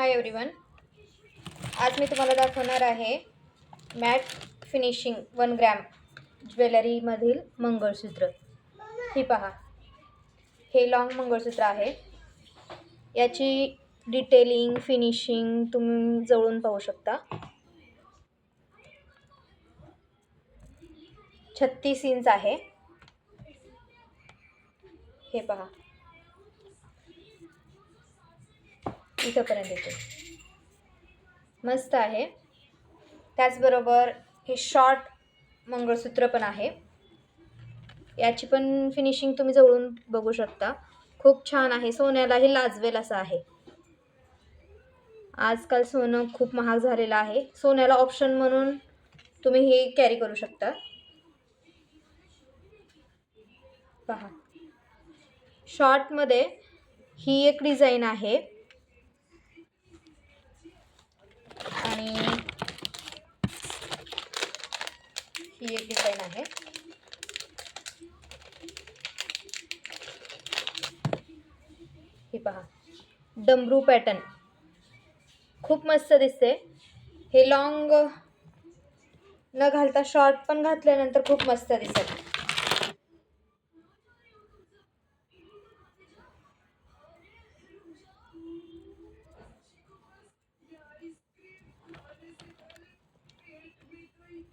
Hi everyone, आज मी तुम्हाला दाखवणार आहे मॅट फिनिशिंग 1 ग्रॅम ज्वेलरीमधील मंगळसूत्र. ही पहा, हे लॉंग मंगळसूत्र आहे. याची डिटेलिंग फिनिशिंग तुम्ही जवळून पाहू शकता. 36 इंच आहे. हे पहा, इथंपर्यंत येते. मस्त आहे. त्याचबरोबर हे शॉर्ट मंगळसूत्र पण आहे. याची पण फिनिशिंग तुम्ही जवळून बघू शकता. खूप छान आहे. सोन्यालाही लाजवेल असं आहे. आजकाल सोनं खूप महाग झालेलं आहे. सोन्याला ऑप्शन म्हणून तुम्ही हे कॅरी करू शकता. पहा, शॉर्टमध्ये ही एक डिझाईन आहे आणि ही एक डिझाईन आहे. ही पहा, डमरू पॅटर्न खूप मस्त दिसते. हे लॉंग न घालता शॉर्ट पण घातल्यानंतर खूप मस्त दिसत.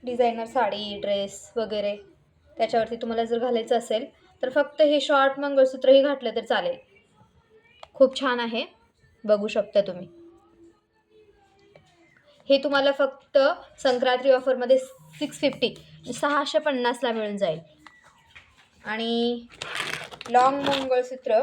डिझायनर साडी, ड्रेस वगैरे त्याच्यावरती तुम्हाला जर घालायचं असेल तर फक्त हे शॉर्ट मंगळसूत्रही घातलं तर चालेल. खूप छान आहे, बघू शकता तुम्ही. हे तुम्हाला फक्त संक्रांती ऑफरमध्ये 650 ला मिळून जाईल. आणि लॉंग मंगळसूत्र